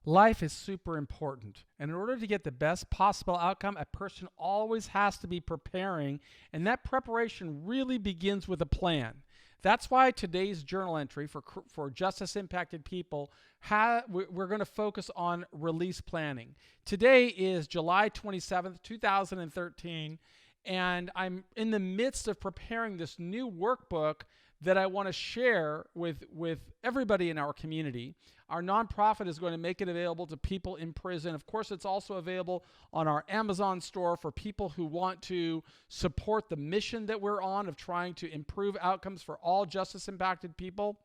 Life is super important. And in order to get the best possible outcome, a person always has to be preparing. And that preparation really begins with a plan. That's why today's journal entry for justice impacted people, we're going to focus on release planning. Today is July 27th, 2013. And I'm in the midst of preparing this new workbook that I want to share with everybody in our community. Our nonprofit is going to make it available to people in prison. Of course, it's also available on our Amazon store for people who want to support the mission that we're on of trying to improve outcomes for all justice-impacted people.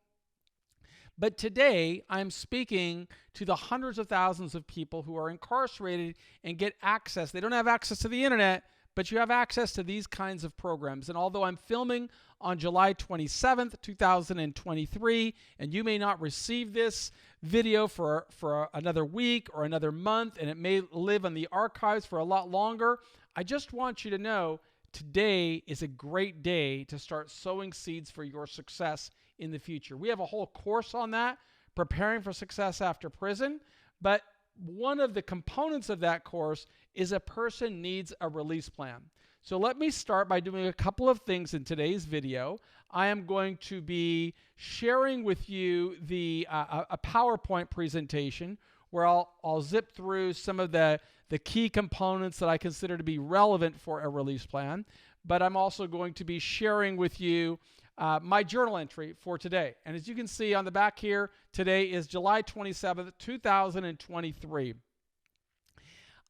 But today, I'm speaking to the hundreds of thousands of people who are incarcerated and get access. They don't have access to the internet, but you have access to these kinds of programs. And although I'm filming on July 27th, 2023, and you may not receive this video for another week or another month, and it may live in the archives for a lot longer, I just want you to know today is a great day to start sowing seeds for your success in the future. We have a whole course on that, preparing for success after prison, but one of the components of that course is a person needs a release plan. So let me start by doing a couple of things in today's video. I am going to be sharing with you a PowerPoint presentation where I'll zip through some of the key components that I consider to be relevant for a release plan. But I'm also going to be sharing with you my journal entry for today. And as you can see on the back here, today is July 27th, 2023.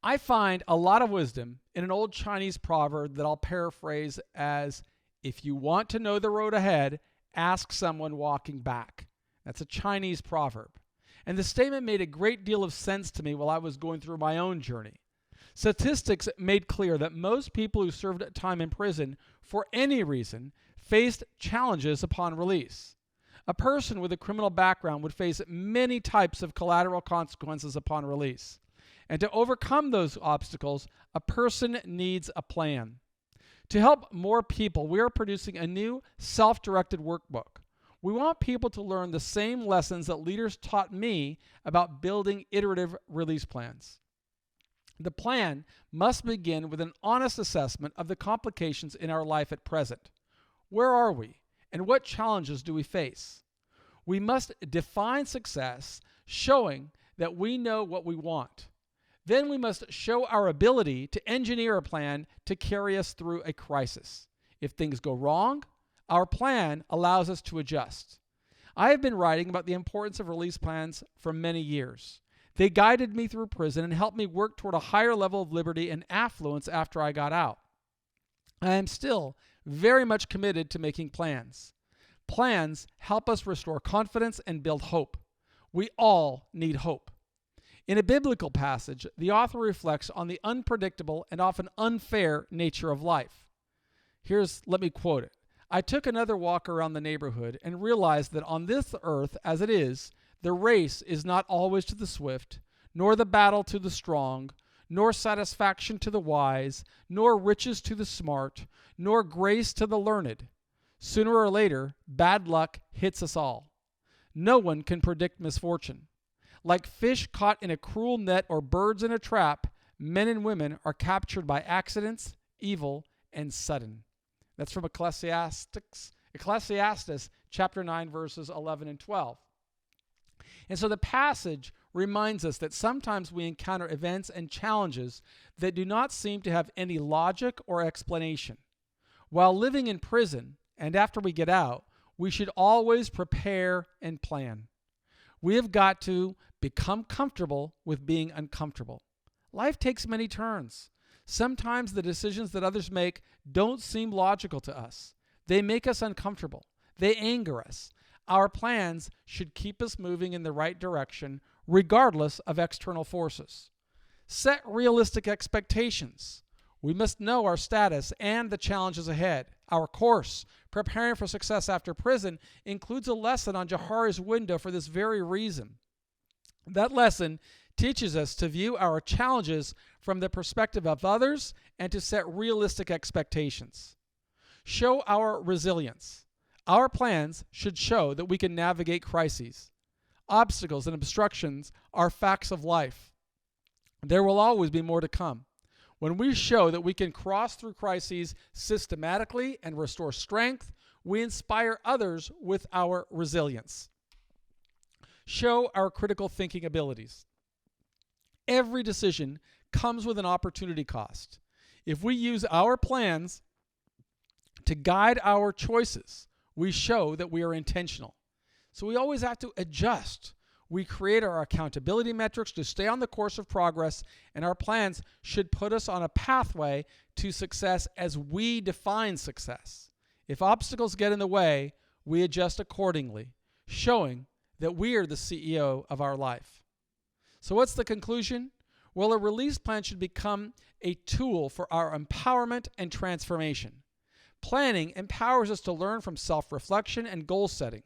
I find a lot of wisdom in an old Chinese proverb that I'll paraphrase as, if you want to know the road ahead, ask someone walking back. That's a Chinese proverb. And the statement made a great deal of sense to me while I was going through my own journey. Statistics made clear that most people who served time in prison for any reason faced challenges upon release. A person with a criminal background would face many types of collateral consequences upon release. And to overcome those obstacles, a person needs a plan. To help more people, we are producing a new self-directed workbook. We want people to learn the same lessons that leaders taught me about building iterative release plans. The plan must begin with an honest assessment of the complications in our life at present. Where are we, and what challenges do we face? We must define success, showing that we know what we want. Then we must show our ability to engineer a plan to carry us through a crisis. If things go wrong, our plan allows us to adjust. I have been writing about the importance of release plans for many years. They guided me through prison and helped me work toward a higher level of liberty and affluence after I got out. I am still very much committed to making plans. Plans help us restore confidence and build hope. We all need hope. In a biblical passage, the author reflects on the unpredictable and often unfair nature of life. Let me quote it. I took another walk around the neighborhood and realized that on this earth as it is, the race is not always to the swift, nor the battle to the strong, nor satisfaction to the wise, nor riches to the smart, nor grace to the learned. Sooner or later, bad luck hits us all. No one can predict misfortune. Like fish caught in a cruel net or birds in a trap, men and women are captured by accidents, evil, and sudden. That's from Ecclesiastes chapter 9, verses 11 and 12. And so the passage reminds us that sometimes we encounter events and challenges that do not seem to have any logic or explanation. While living in prison and after we get out, we should always prepare and plan. We have got to become comfortable with being uncomfortable. Life takes many turns. Sometimes the decisions that others make don't seem logical to us. They make us uncomfortable. They anger us. Our plans should keep us moving in the right direction, regardless of external forces. Set realistic expectations. We must know our status and the challenges ahead. Our course, Preparing for Success After Prison, includes a lesson on Johari's window for this very reason. That lesson teaches us to view our challenges from the perspective of others and to set realistic expectations. Show our resilience. Our plans should show that we can navigate crises. obstacles and obstructions are facts of life. There will always be more to come. When we show that we can cross through crises systematically and restore strength, we inspire others with our resilience. Show our critical thinking abilities. Every decision comes with an opportunity cost. If we use our plans to guide our choices, we show that we are intentional. So we always have to adjust. We create our accountability metrics to stay on the course of progress, and our plans should put us on a pathway to success as we define success. If obstacles get in the way, we adjust accordingly, showing that we are the CEO of our life. So what's the conclusion? Well, a release plan should become a tool for our empowerment and transformation. Planning empowers us to learn from self-reflection and goal setting.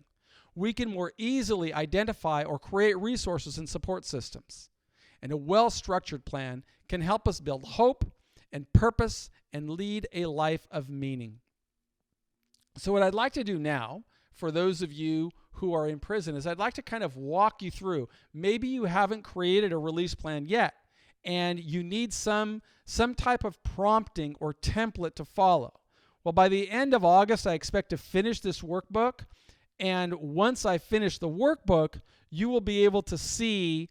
We can more easily identify or create resources and support systems. And a well-structured plan can help us build hope and purpose and lead a life of meaning. So what I'd like to do now, for those of you who are in prison, is I'd like to kind of walk you through. Maybe you haven't created a release plan yet, and you need some type of prompting or template to follow. Well, by the end of August, I expect to finish this workbook. And once I finish the workbook, you will be able to see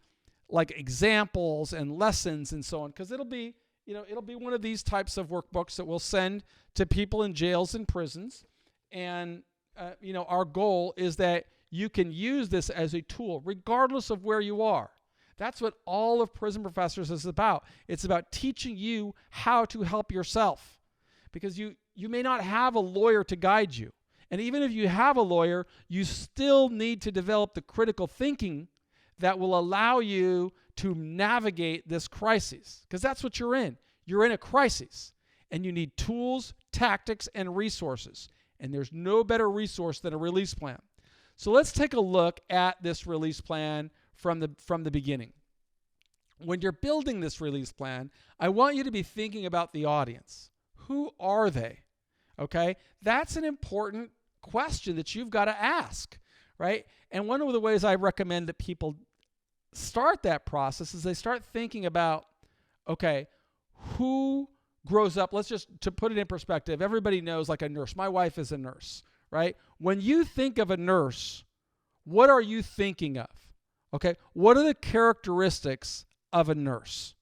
like examples and lessons and so on, because it'll be one of these types of workbooks that we'll send to people in jails and prisons. And our goal is that you can use this as a tool regardless of where you are. That's what all of Prison Professors is about. It's about teaching you how to help yourself, because you may not have a lawyer to guide you. And even if you have a lawyer, you still need to develop the critical thinking that will allow you to navigate this crisis, because that's what you're in. You're in a crisis, and you need tools, tactics, and resources. And there's no better resource than a release plan. So let's take a look at this release plan from the beginning. When you're building this release plan, I want you to be thinking about the audience. Who are they? Okay? That's an important question that you've got to ask, right? And one of the ways I recommend that people start that process is they start thinking about, okay, who grows up? Let's just, to put it in perspective, everybody knows like a nurse. My wife is a nurse, right? When you think of a nurse, what are you thinking of? Okay, what are the characteristics of a nurse?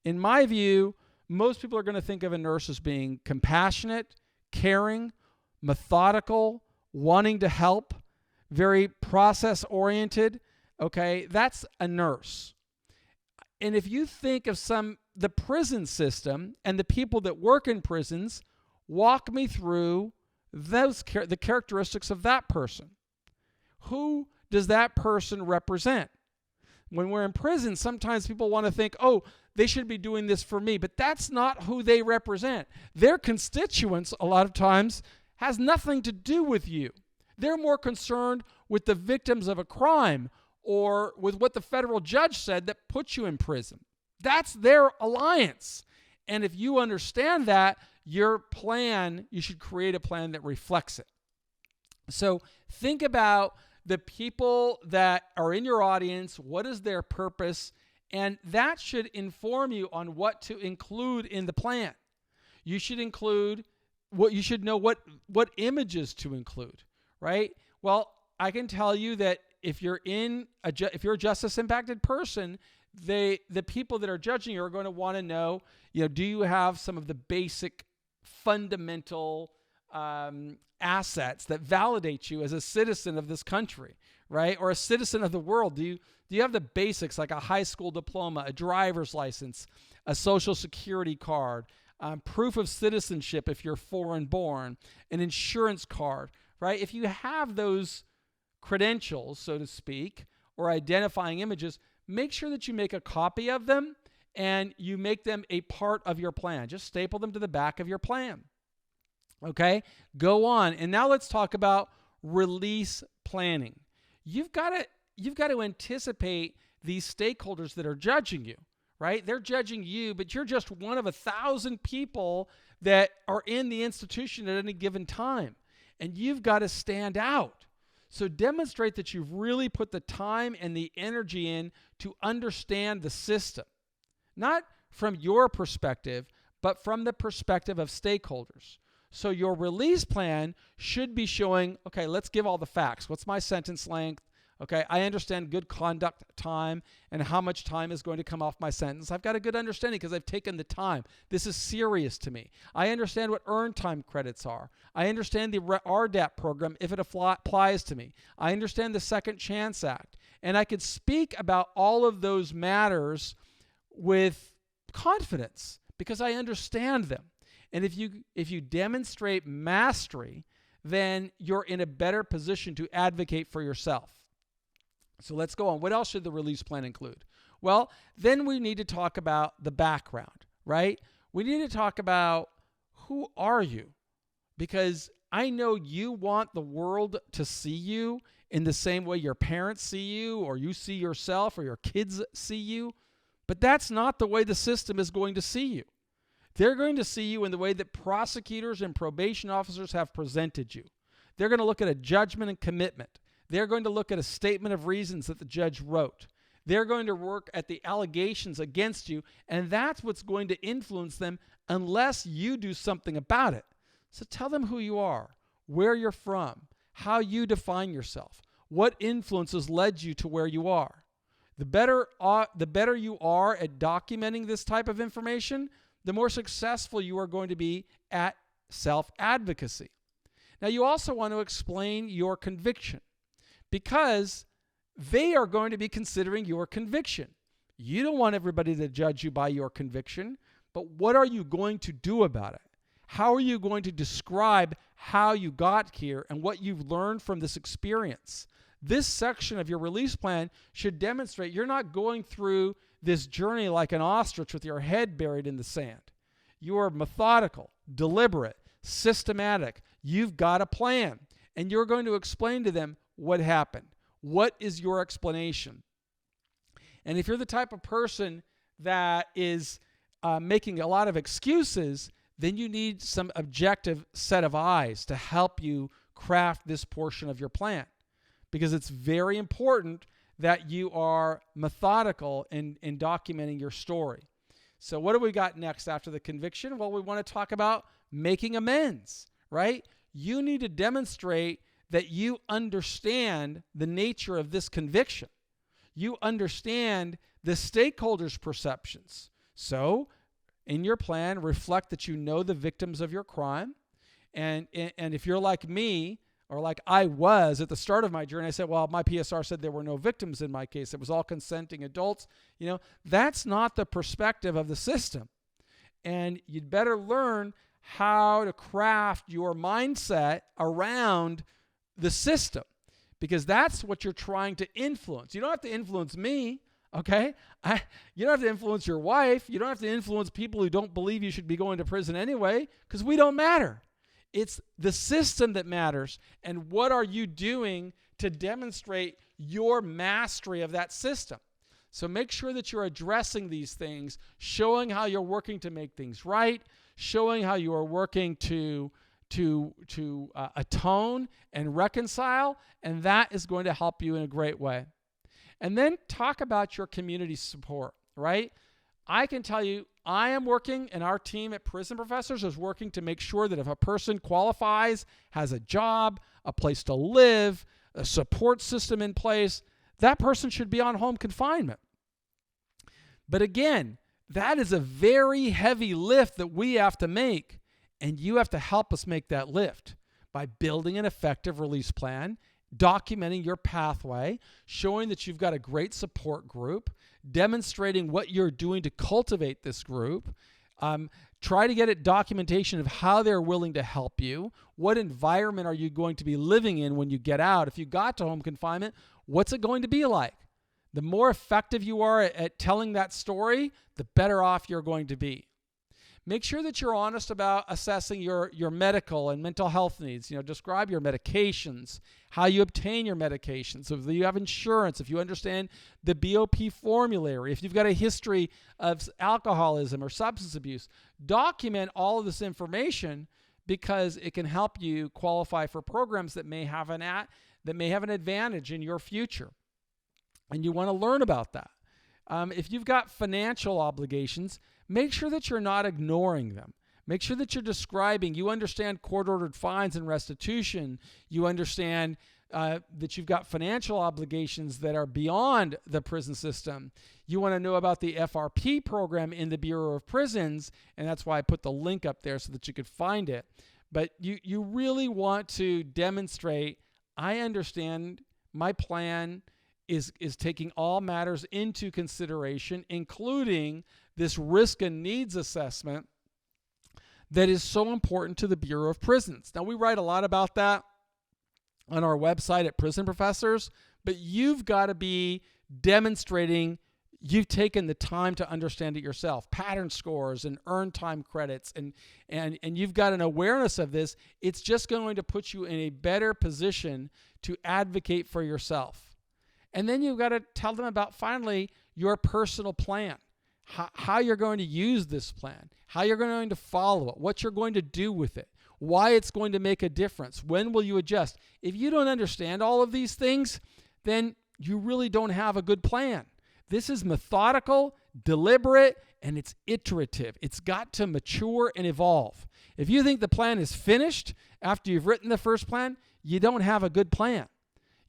In my view, most people are going to think of a nurse as being compassionate, caring, methodical, wanting to help, very process-oriented. Okay, that's a nurse. And if you think of the prison system and the people that work in prisons, walk me through the characteristics of that person. Who does that person represent? When we're in prison, sometimes people want to think, oh, they should be doing this for me, but that's not who they represent. Their constituents, a lot of times, has nothing to do with you. They're more concerned with the victims of a crime or with what the federal judge said that put you in prison. That's their alliance. And if you understand that, you should create a plan that reflects it. So think about the people that are in your audience, what is their purpose, and that should inform you on what to include in the plan. You should know what images to include, right? Well, I can tell you that if you're a justice impacted person, the people that are judging you are going to want to know, do you have some of the basic fundamental assets that validate you as a citizen of this country, right? Or a citizen of the world? Do you have the basics like a high school diploma, a driver's license, a social security card, proof of citizenship if you're foreign born, an insurance card, right? If you have those credentials, so to speak, or identifying images, make sure that you make a copy of them and you make them a part of your plan. Just staple them to the back of your plan. Okay, go on. And now let's talk about release planning. You've got to anticipate these stakeholders that are judging you, right? They're judging you, but you're just one of 1,000 people that are in the institution at any given time. And you've got to stand out. So demonstrate that you've really put the time and the energy in to understand the system, not from your perspective, but from the perspective of stakeholders. So your release plan should be showing, okay, let's give all the facts. What's my sentence length? Okay, I understand good conduct time and how much time is going to come off my sentence. I've got a good understanding because I've taken the time. This is serious to me. I understand what earned time credits are. I understand the RDAP program if it applies to me. I understand the Second Chance Act. And I could speak about all of those matters with confidence because I understand them. And if you demonstrate mastery, then you're in a better position to advocate for yourself. So let's go on. What else should the release plan include? Well, then we need to talk about the background, right? We need to talk about who are you? Because I know you want the world to see you in the same way your parents see you or you see yourself or your kids see you, but that's not the way the system is going to see you. They're going to see you in the way that prosecutors and probation officers have presented you. They're going to look at a judgment and commitment. They're going to look at a statement of reasons that the judge wrote. They're going to work at the allegations against you, and that's what's going to influence them unless you do something about it. So tell them who you are, where you're from, how you define yourself, what influences led you to where you are. The better you are at documenting this type of information, the more successful you are going to be at self-advocacy. Now, you also want to explain your conviction, because they are going to be considering your conviction. You don't want everybody to judge you by your conviction, but what are you going to do about it? How are you going to describe how you got here and what you've learned from this experience? This section of your release plan should demonstrate you're not going through this journey like an ostrich with your head buried in the sand. You are methodical, deliberate, systematic. You've got a plan, and you're going to explain to them what happened. What is your explanation? And if you're the type of person that is making a lot of excuses, then you need some objective set of eyes to help you craft this portion of your plan, because it's very important that you are methodical in documenting your story. So what do we got next after the conviction? Well, we want to talk about making amends, right? You need to demonstrate that you understand the nature of this conviction. You understand the stakeholders' perceptions. So, in your plan, reflect that you know the victims of your crime. And if you're like me, or like I was at the start of my journey, I said, well, my PSR said there were no victims in my case. It was all consenting adults. That's not the perspective of the system. And you'd better learn how to craft your mindset around the system, because that's what you're trying to influence. You don't have to influence me, okay? You don't have to influence your wife. You don't have to influence people who don't believe you should be going to prison anyway, because we don't matter. It's the system that matters, and what are you doing to demonstrate your mastery of that system? So make sure that you're addressing these things, showing how you're working to make things right, showing how you are working to atone and reconcile, and that is going to help you in a great way. And then talk about your community support, right? I can tell you, I am working, and our team at Prison Professors is working to make sure that if a person qualifies, has a job, a place to live, a support system in place, that person should be on home confinement. But again, that is a very heavy lift that we have to make. And you have to help us make that lift by building an effective release plan, documenting your pathway, showing that you've got a great support group, demonstrating what you're doing to cultivate this group. Try to get it documentation of how they're willing to help you. What environment are you going to be living in when you get out? If you got to home confinement, what's it going to be like? The more effective you are at telling that story, the better off you're going to be. Make sure that you're honest about assessing your medical and mental health needs. Describe your medications, how you obtain your medications, if you have insurance, if you understand the BOP formulary, if you've got a history of alcoholism or substance abuse. Document all of this information because it can help you qualify for programs that may have that may have an advantage in your future. And you want to learn about that. If you've got financial obligations, make sure that you're not ignoring them. Make sure that you're describing, you understand court-ordered fines and restitution. You understand that you've got financial obligations that are beyond the prison system. You want to know about the FRP program in the Bureau of Prisons, and that's why I put the link up there so that you could find it. But you really want to demonstrate, I understand my plan is taking all matters into consideration, including this risk and needs assessment that is so important to the Bureau of Prisons. Now, we write a lot about that on our website at Prison Professors, but you've got to be demonstrating you've taken the time to understand it yourself. Pattern scores and earned time credits, and you've got an awareness of this. It's just going to put you in a better position to advocate for yourself. And then you've got to tell them about, finally, your personal plan. How you're going to use this plan, how you're going to follow it, what you're going to do with it, why it's going to make a difference, when will you adjust. If you don't understand all of these things, then you really don't have a good plan. This is methodical, deliberate, and it's iterative. It's got to mature and evolve. If you think the plan is finished after you've written the first plan, you don't have a good plan.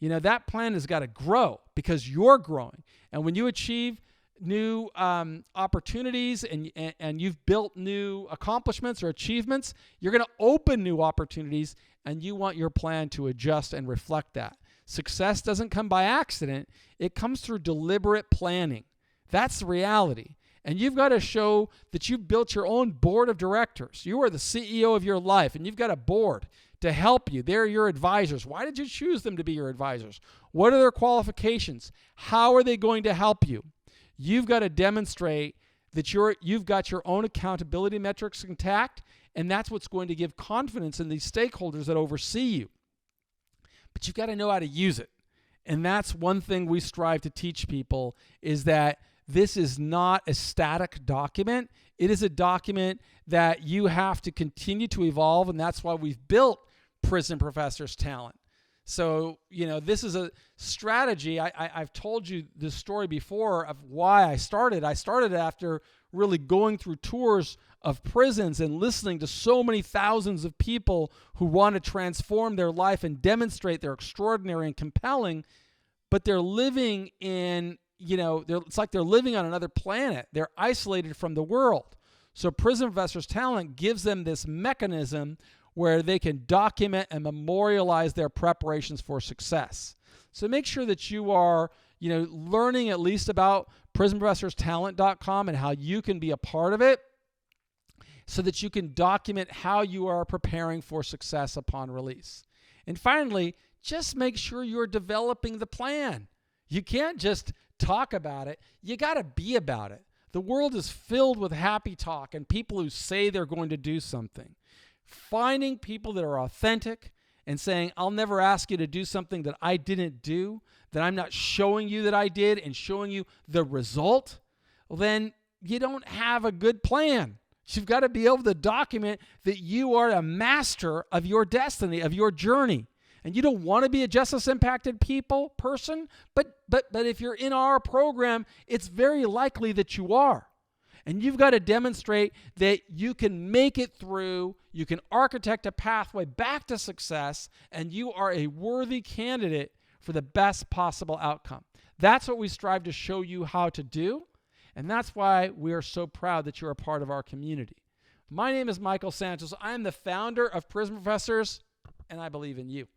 That plan has got to grow because you're growing. And when you achieve new opportunities and you've built new accomplishments or achievements, you're going to open new opportunities, and you want your plan to adjust and reflect that. Success doesn't come by accident. It comes through deliberate planning. That's the reality. And you've got to show that you've built your own board of directors. You are the CEO of your life, and you've got a board to help you. They're your advisors. Why did you choose them to be your advisors? What are their qualifications? How are they going to help you? You've got to demonstrate that you've got your own accountability metrics intact, and that's what's going to give confidence in these stakeholders that oversee you. But you've got to know how to use it. And that's one thing we strive to teach people, is that this is not a static document. It is a document that you have to continue to evolve, and that's why we've built Prison Professors Talent. So, this is a strategy. I've told you this story before of why I started. I started after really going through tours of prisons and listening to so many thousands of people who want to transform their life and demonstrate they're extraordinary and compelling, but they're living in, it's like they're living on another planet. They're isolated from the world. So Prison Professors Talent gives them this mechanism where they can document and memorialize their preparations for success. So make sure that you are, learning at least about prisonprofessorstalent.com and how you can be a part of it, so that you can document how you are preparing for success upon release. And finally, just make sure you're developing the plan. You can't just talk about it. You got to be about it. The world is filled with happy talk and people who say they're going to do something. Finding people that are authentic and saying, I'll never ask you to do something that I didn't do, that I'm not showing you that I did and showing you the result, well, then you don't have a good plan. You've got to be able to document that you are a master of your destiny, of your journey. And you don't want to be a justice impacted person, but if you're in our program, it's very likely that you are. And you've got to demonstrate that you can make it through, you can architect a pathway back to success, and you are a worthy candidate for the best possible outcome. That's what we strive to show you how to do, and that's why we are so proud that you're a part of our community. My name is Michael Santos. I am the founder of Prison Professors, and I believe in you.